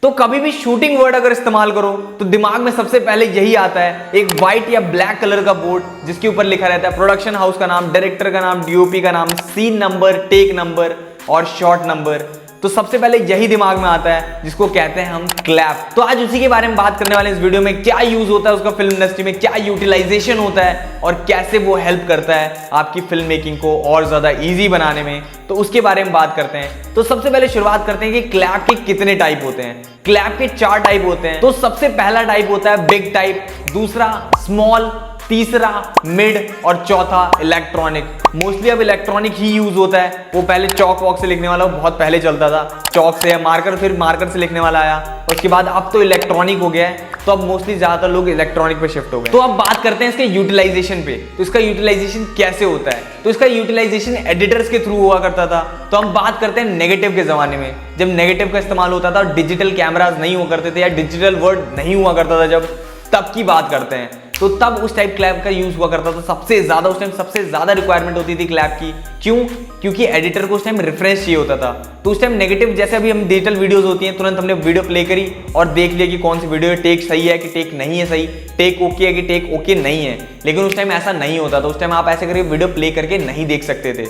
तो कभी भी शूटिंग वर्ड अगर इस्तेमाल करो तो दिमाग में सबसे पहले यही आता है, एक व्हाइट या ब्लैक कलर का बोर्ड जिसके ऊपर लिखा रहता है प्रोडक्शन हाउस का नाम, डायरेक्टर का नाम, डीओपी का नाम, सीन नंबर, टेक नंबर और शॉट नंबर। तो सबसे पहले यही दिमाग में आता है जिसको कहते हैं हम क्लैप। तो आज उसी के बारे में बात करने वाले हैं इस वीडियो में, क्या यूज होता है उसका फिल्म इंडस्ट्री में, क्या यूटिलाइजेशन होता है और कैसे वो हेल्प करता है आपकी फिल्म मेकिंग को और ज्यादा इजी बनाने में। तो उसके बारे में बात करते हैं। तो सबसे पहले शुरुआत करते हैं कि क्लैप के कितने टाइप होते हैं। क्लैप के 4 टाइप होते हैं। तो सबसे पहला टाइप होता है बिग टाइप, दूसरा स्मॉल, तीसरा मिड और चौथा इलेक्ट्रॉनिक। मोस्टली अब इलेक्ट्रॉनिक ही यूज होता है। वो पहले चौक वॉक से लिखने वाला बहुत पहले चलता था, चौक से मार्कर, फिर मार्कर से लिखने वाला आया, उसके बाद अब तो इलेक्ट्रॉनिक हो गया है। तो अब मोस्टली ज्यादातर लोग इलेक्ट्रॉनिक पे शिफ्ट हो गए। तो अब बात करते हैं इसके यूटिलाइजेशन पे। तो इसका यूटिलाइजेशन कैसे होता है? तो इसका यूटिलाइजेशन एडिटर्स के थ्रू हुआ करता था। तो हम बात करते हैं नेगेटिव के जमाने में, जब नेगेटिव का इस्तेमाल होता था, डिजिटल कैमराज नहीं हुआ करते थे या डिजिटल वर्ड नहीं हुआ करता था, जब तब की बात करते हैं। तो तब उस टाइप क्लैप का यूज हुआ करता था सबसे ज्यादा। उस टाइम सबसे ज्यादा रिक्वायरमेंट होती थी क्लैप की। क्यों? क्योंकि एडिटर को उस टाइम रेफरेंस चाहिए होता था। तो उस टाइम नेगेटिव, जैसे अभी हम डिजिटल वीडियोस होती हैं, तुरंत हमने वीडियो प्ले करी और देख लिया कि कौन सी वीडियो टेक सही है कि टेक नहीं है सही, टेक ओके है कि टेक ओके नहीं है। लेकिन उस टाइम ऐसा नहीं होता था। उस टाइम आप ऐसे करके वीडियो प्ले करके नहीं देख सकते थे।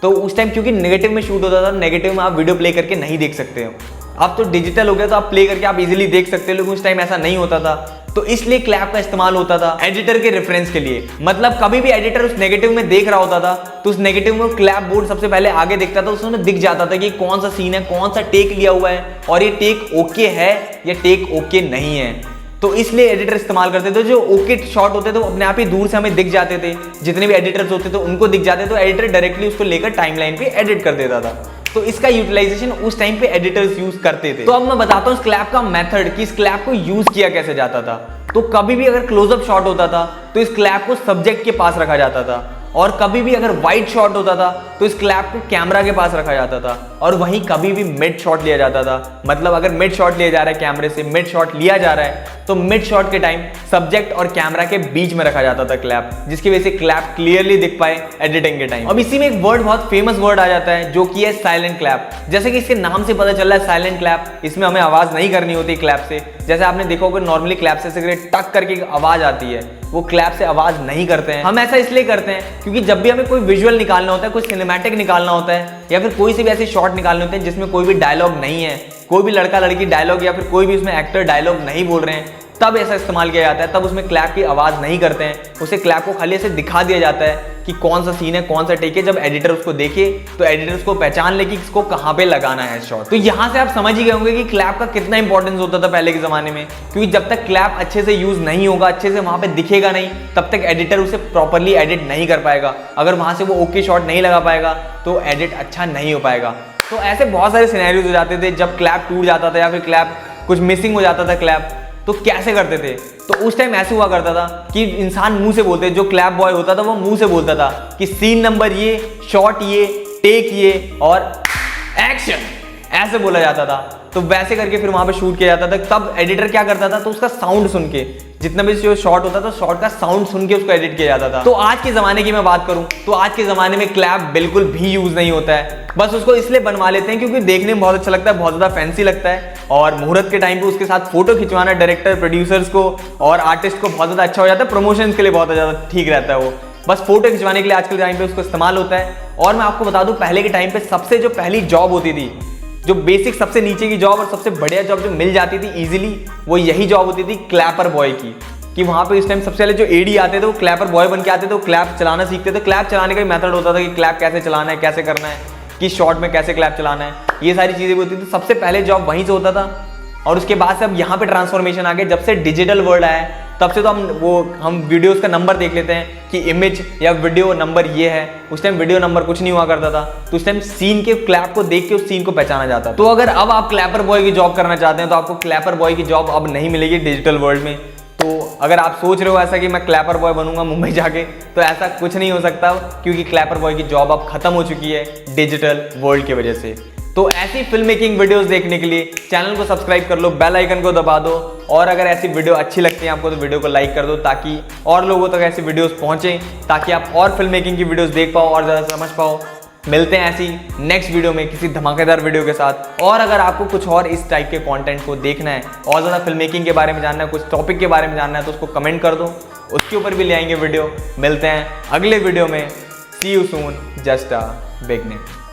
तो उस टाइम क्योंकि नेगेटिव में शूट होता था, नेगेटिव में आप वीडियो प्ले करके नहीं देख सकते हो। अब तो डिजिटल हो गया तो आप प्ले करके आप इजीली देख सकते हो, लेकिन उस टाइम ऐसा नहीं होता था। तो इसलिए क्लैप का इस्तेमाल होता था एडिटर के रेफरेंस के लिए। मतलब कभी भी एडिटर उस नेगेटिव में देख रहा होता था तो उस नेगेटिव में क्लैप बोर्ड सबसे पहले आगे दिखता था, उसमें दिख जाता था कि कौन सा सीन है, कौन सा टेक लिया हुआ है और ये टेक ओके है या टेक ओके नहीं है। तो इसलिए एडिटर इस्तेमाल करते थे। जो ओके शॉट होते थे वो अपने आप ही दूर से हमें दिख जाते थे, जितने भी एडिटर्स होते थे उनको दिख जाते थे। तो एडिटर डायरेक्टली उसको लेकर टाइमलाइन पे एडिट कर देता था। तो इसका यूटिलाइजेशन उस टाइम पे एडिटर्स यूज करते थे। तो अब मैं बताता हूँ इस क्लैप का मेथड कि इस क्लैप को यूज किया कैसे जाता था। तो कभी भी अगर क्लोजअप शॉट होता था तो इस क्लैप को सब्जेक्ट के पास रखा जाता था, और कभी भी अगर वाइड शॉट होता था तो इस क्लैप को कैमरा के पास रखा जाता था। और वहीं कभी भी मिड शॉट लिया जाता था। मतलब अगर मिड शॉट लिया जा रहा है, कैमरे से मिड शॉट लिया जा रहा है, तो मिड शॉट के टाइम सब्जेक्ट और कैमरा के बीच में रखा जाता था क्लैप, जिसकी वजह से क्लैप क्लियरली दिख पाए एडिटिंग के टाइम। अब इसी में एक वर्ड, बहुत फेमस वर्ड आ जाता है, जो कि है साइलेंट क्लैप। जैसे कि इसके नाम से पता चल रहा है साइलेंट क्लैप, इसमें हमें आवाज नहीं करनी होती क्लैप से। जैसे आपने देखा होगा नॉर्मली क्लैप से टक करके आवाज आती है, वो क्लैप से आवाज नहीं करते हैं। हम ऐसा इसलिए करते हैं क्योंकि जब भी हमें कोई विजुअल निकालना होता है, कोई सिनेमैटिक निकालना होता है, या फिर कोई से भी ऐसे शॉट निकालने होते हैं जिसमें कोई भी डायलॉग नहीं है, कोई भी लड़का लड़की डायलॉग या फिर कोई भी उसमें एक्टर डायलॉग नहीं बोल रहे हैं, तब ऐसा इस्तेमाल किया जाता है। तब उसमें क्लैप की आवाज नहीं करते हैं, उसे क्लैप को खाली ऐसे दिखा दिया जाता है कि कौन सा सीन है, कौन सा टेक है। जब एडिटर उसको देखे तो एडिटर उसको पहचान ले कि इसको कहाँ पे लगाना है शॉट। तो यहाँ से आप समझ ही गए होंगे कि क्लैप का कितना इंपॉर्टेंस होता था पहले के जमाने में। क्योंकि जब तक क्लैप अच्छे से यूज नहीं होगा, अच्छे से वहां पे दिखेगा नहीं, तब तक एडिटर उसे प्रॉपरली एडिट नहीं कर पाएगा। अगर वहां से वो ओके शॉट नहीं लगा पाएगा तो एडिट अच्छा नहीं हो पाएगा। तो ऐसे बहुत सारे सिनेरियोज हो जाते थे जब क्लैप टूट जाता था या फिर क्लैप कुछ मिसिंग हो जाता था क्लैप। तो कैसे करते थे? तो उस टाइम ऐसे हुआ करता था कि इंसान मुंह से बोलते, जो क्लैप बॉय होता था वो मुंह से बोलता था कि सीन नंबर ये, शॉट ये, टेक ये और एक्शन, ऐसे बोला जाता था। तो वैसे करके फिर वहां पे शूट किया जाता था। तब एडिटर क्या करता था, तो उसका साउंड सुन के, जितना भी जो शॉट होता था, शॉट का साउंड सुन के उसको एडिट किया जाता था। तो आज के जमाने की मैं बात करूं तो आज के जमाने में क्लैप बिल्कुल भी यूज नहीं होता है। बस उसको इसलिए बनवा लेते हैं क्योंकि देखने में बहुत अच्छा लगता है, बहुत ज्यादा फैंसी लगता है, और मुहूर्त के टाइम पे उसके साथ फोटो खिंचवाना डायरेक्टर, प्रोड्यूसर्स को और आर्टिस्ट को बहुत ज्यादा अच्छा हो जाता है। प्रमोशन के लिए बहुत ज्यादा ठीक रहता है वो। बस फोटो खिंचवाने के लिए आजकल टाइम पे उसको इस्तेमाल होता है। और मैं आपको बता दूं, पहले के टाइम पे सबसे जो पहली जॉब होती थी, जो बेसिक सबसे नीचे की जॉब और सबसे बढ़िया जॉब जो मिल जाती थी इजीली, वो यही जॉब होती थी क्लैपर बॉय की। कि वहां पे इस टाइम सबसे पहले जो एडी आते थे वो क्लैपर बॉय बन के आते थे, वो क्लैप चलाना सीखते थे। क्लैप चलाने का भी मेथड होता था कि क्लैप कैसे चलाना है, कैसे करना है, किस शॉट में कैसे क्लैप चलाना है, ये सारी चीजें भी होती थी। सबसे पहले जॉब वहीं से होता था। और उसके बाद से अब यहाँ पे ट्रांसफॉर्मेशन आ गया, जब से डिजिटल वर्ल्ड आया है तब से तो हम वीडियोस का नंबर देख लेते हैं कि इमेज या वीडियो नंबर ये है। उस टाइम वीडियो नंबर कुछ नहीं हुआ करता था। तो उस टाइम सीन के क्लैप को देख के उस सीन को पहचाना जाता। तो अगर अब आप क्लैपर बॉय की जॉब करना चाहते हैं तो आपको क्लैपर बॉय की जॉब अब नहीं मिलेगी डिजिटल वर्ल्ड में। तो अगर आप सोच रहे हो ऐसा कि मैं क्लैपर बॉय बनूंगा मुंबई जाके, तो ऐसा कुछ नहीं हो सकता, क्योंकि क्लैपर बॉय की जॉब अब खत्म हो चुकी है डिजिटल वर्ल्ड की वजह से। तो ऐसी फिल्म मेकिंग वीडियोस देखने के लिए चैनल को सब्सक्राइब कर लो, बेल आइकन को दबा दो, और अगर ऐसी वीडियो अच्छी लगती है आपको तो वीडियो को लाइक कर दो, ताकि और लोगों तक ऐसी वीडियोस पहुंचे, ताकि आप और फिल्म मेकिंग की वीडियोस देख पाओ और ज़्यादा समझ पाओ। मिलते हैं ऐसी नेक्स्ट वीडियो में किसी धमाकेदार वीडियो के साथ। और अगर आपको कुछ और इस टाइप के कंटेंट को देखना है और ज़्यादा फिल्म मेकिंग के बारे में जानना है, कुछ टॉपिक के बारे में जानना है, तो उसको कमेंट कर दो, उसके ऊपर भी ले आएंगे वीडियो। मिलते हैं अगले वीडियो में। See you soon, just a beginning.